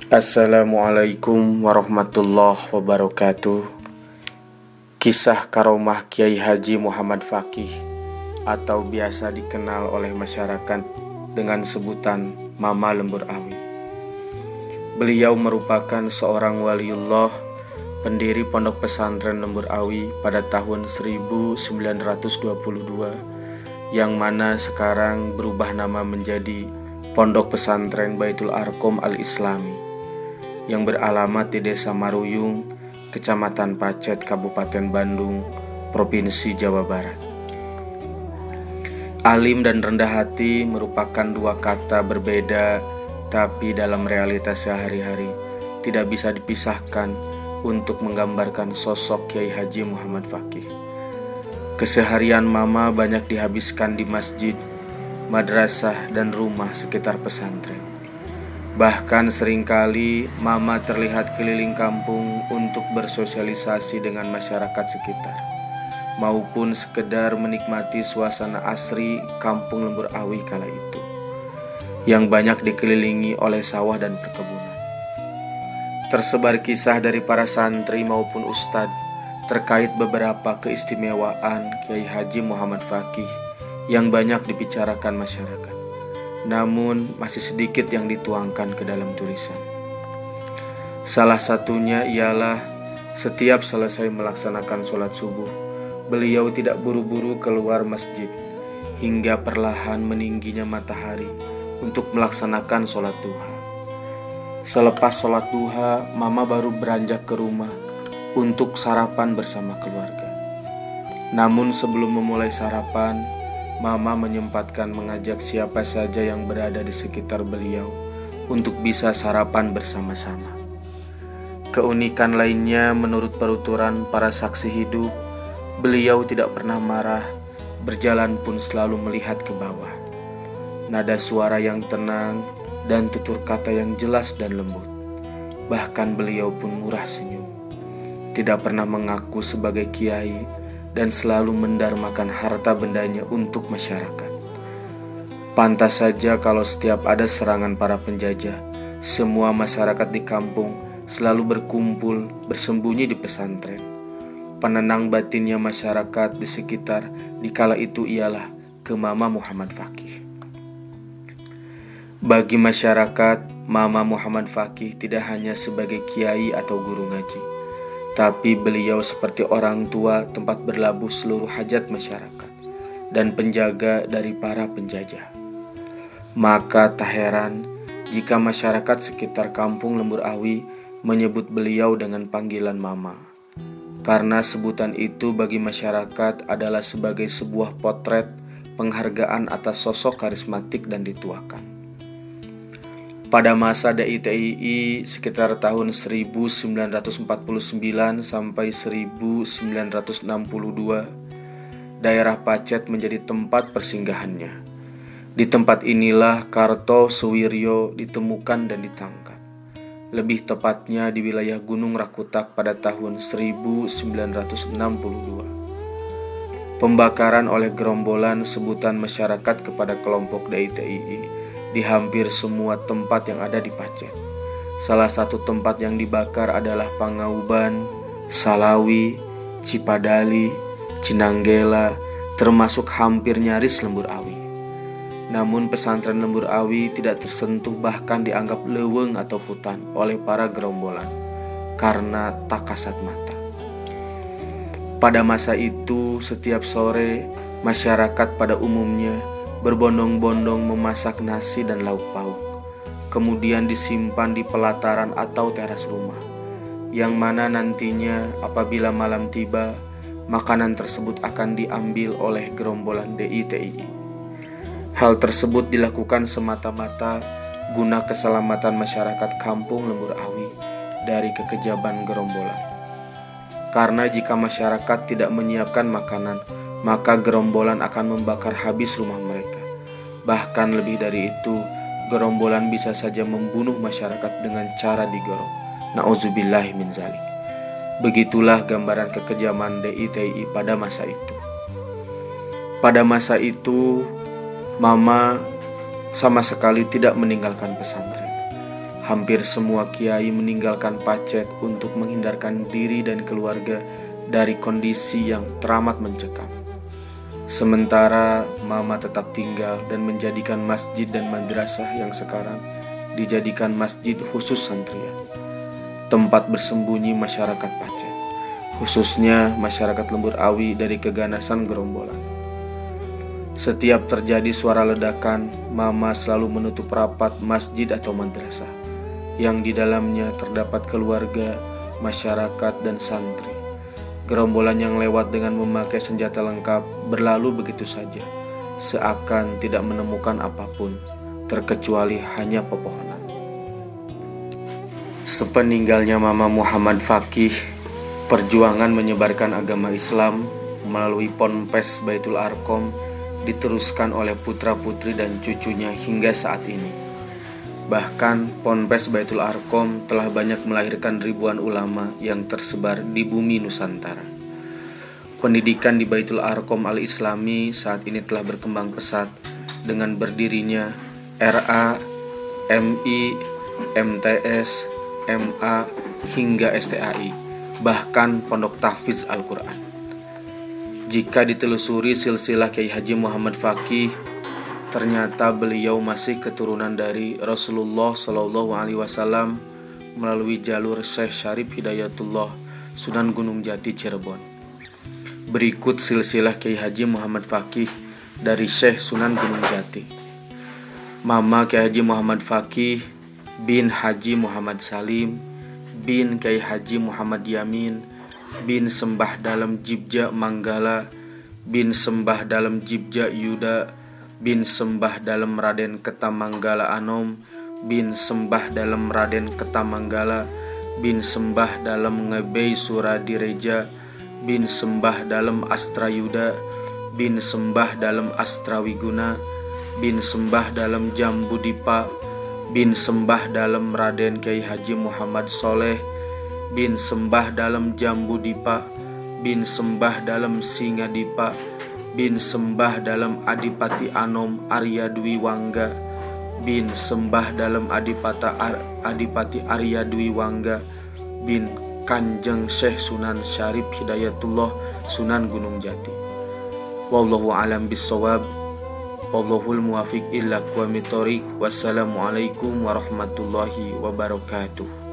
Assalamualaikum warahmatullahi wabarakatuh. Kisah karomah Kiai Haji Muhammad Faqih atau biasa dikenal oleh masyarakat dengan sebutan Mama Lembur Awi. Beliau merupakan seorang waliullah, pendiri Pondok Pesantren Lembur Awi pada tahun 1922 yang mana sekarang berubah nama menjadi Pondok Pesantren Baitul Arqam Al-Islami yang beralamat di Desa Maruyung, Kecamatan Pacet, Kabupaten Bandung, Provinsi Jawa Barat. Alim dan rendah hati merupakan dua kata berbeda, tapi dalam realitas sehari-hari tidak bisa dipisahkan untuk menggambarkan sosok Kiai Haji Muhammad Faqih. Keseharian Mama banyak dihabiskan di masjid, madrasah, dan rumah sekitar pesantren. Bahkan seringkali Mama terlihat keliling kampung untuk bersosialisasi dengan masyarakat sekitar, maupun sekedar menikmati suasana asri kampung Lembur Awi kala itu, yang banyak dikelilingi oleh sawah dan perkebunan. Tersebar kisah dari para santri maupun ustadz terkait beberapa keistimewaan Kiai Haji Muhammad Faqih yang banyak dibicarakan masyarakat. Namun masih sedikit yang dituangkan ke dalam tulisan. Salah satunya ialah setiap selesai melaksanakan sholat subuh, beliau tidak buru-buru keluar masjid hingga perlahan meningginya matahari untuk melaksanakan sholat duha. Selepas sholat duha, Mama baru beranjak ke rumah untuk sarapan bersama keluarga. Namun sebelum memulai sarapan, Mama menyempatkan mengajak siapa saja yang berada di sekitar beliau untuk bisa sarapan bersama-sama. Keunikan lainnya menurut penuturan para saksi hidup, beliau tidak pernah marah, berjalan pun selalu melihat ke bawah. Nada suara yang tenang dan tutur kata yang jelas dan lembut. Bahkan beliau pun murah senyum. Tidak pernah mengaku sebagai kiai dan selalu mendarmakan harta bendanya untuk masyarakat. Pantas saja kalau setiap ada serangan para penjajah, semua masyarakat di kampung selalu berkumpul bersembunyi di pesantren. Penenang batinnya masyarakat di sekitar di kala itu ialah Mama Muhammad Faqih. Bagi masyarakat, Mama Muhammad Faqih tidak hanya sebagai kiai atau guru ngaji, tapi beliau seperti orang tua tempat berlabuh seluruh hajat masyarakat dan penjaga dari para penjajah. Maka tak heran jika masyarakat sekitar kampung Lembur Awi menyebut beliau dengan panggilan Mama, karena sebutan itu bagi masyarakat adalah sebagai sebuah potret penghargaan atas sosok karismatik dan dituakan. Pada masa DITII sekitar tahun 1949 sampai 1962, daerah Pacet menjadi tempat persinggahannya. Di tempat inilah Kartosuwiryo ditemukan dan ditangkap. Lebih tepatnya di wilayah Gunung Rakutak pada tahun 1962. Pembakaran oleh gerombolan sebutan masyarakat kepada kelompok DITII di hampir semua tempat yang ada di Pacet. Salah satu tempat yang dibakar adalah Pangauban, Salawi, Cipadali, Cinanggela, termasuk hampir nyaris Lembur Awi. Namun pesantren Lembur Awi tidak tersentuh, bahkan dianggap leuweung atau hutan oleh para gerombolan karena tak kasat mata. Pada masa itu, setiap sore masyarakat pada umumnya berbondong-bondong memasak nasi dan lauk pauk, kemudian disimpan di pelataran atau teras rumah, yang mana nantinya apabila malam tiba, makanan tersebut akan diambil oleh gerombolan DITII. Hal tersebut dilakukan semata-mata guna keselamatan masyarakat kampung Lembur Awi dari kekejaman gerombolan. Karena jika masyarakat tidak menyiapkan makanan, maka gerombolan akan membakar habis rumah mereka. Bahkan lebih dari itu, gerombolan bisa saja membunuh masyarakat dengan cara digorok. Na'udzubillahi min zalik. Begitulah gambaran kekejaman DITI pada masa itu. Pada masa itu, Mama sama sekali tidak meninggalkan pesantren. Hampir semua kiai meninggalkan Pacet untuk menghindarkan diri dan keluarga dari kondisi yang teramat mencekam. Sementara Mama tetap tinggal dan menjadikan masjid dan madrasah yang sekarang dijadikan masjid khusus santriah, tempat bersembunyi masyarakat Pacet, khususnya masyarakat Lembur Awi dari keganasan gerombolan. Setiap terjadi suara ledakan, Mama selalu menutup rapat masjid atau madrasah, yang di dalamnya terdapat keluarga, masyarakat, dan santri. Gerombolan yang lewat dengan memakai senjata lengkap berlalu begitu saja, seakan tidak menemukan apapun, terkecuali hanya pepohonan. Sepeninggalnya Mama Muhammad Fakih, perjuangan menyebarkan agama Islam melalui Ponpes Baitul Arqom diteruskan oleh putra-putri dan cucunya hingga saat ini. Bahkan Ponpes Baitul Arqom telah banyak melahirkan ribuan ulama yang tersebar di bumi Nusantara. Pendidikan di Baitul Arqom Al-Islami saat ini telah berkembang pesat dengan berdirinya RA, MI, MTS, MA, hingga STAI, bahkan Pondok Tahfiz Al-Quran. Jika ditelusuri silsilah Kiai Haji Muhammad Fakih, ternyata beliau masih keturunan dari Rasulullah SAW melalui jalur Syekh Syarif Hidayatullah, Sunan Gunung Jati, Cirebon. Berikut silsilah Kiai Haji Muhammad Fakih dari Syekh Sunan Gunung Jati. Mama Kiai Haji Muhammad Fakih bin Haji Muhammad Salim bin Kiai Haji Muhammad Yamin bin Sembah Dalem Jibja Manggala bin Sembah Dalem Jibja Yuda bin Sembah Dalem Raden Ketamanggala Anom bin Sembah Dalem Raden Ketamanggala bin Sembah Dalem Ngebei Suradireja bin Sembah Dalem Astrayuda bin Sembah Dalem Astrawiguna bin Sembah Dalem Jambudipa bin Sembah Dalem Raden Kiai Haji Muhammad Soleh bin Sembah Dalem Jambudipa bin Sembah Dalem Singadipa bin Sembah Dalem Adipati Anom Arya Dwi Wangga bin Sembah Dalem Adipati Arya Dwi Wangga bin Kanjeng Syekh Sunan Syarif Hidayatullah, Sunan Gunung Jati. Wallahu alam bissawab. Wallahul muwafiq illa aqwamit thoriq. Wassalamualaikum warahmatullahi wabarakatuh.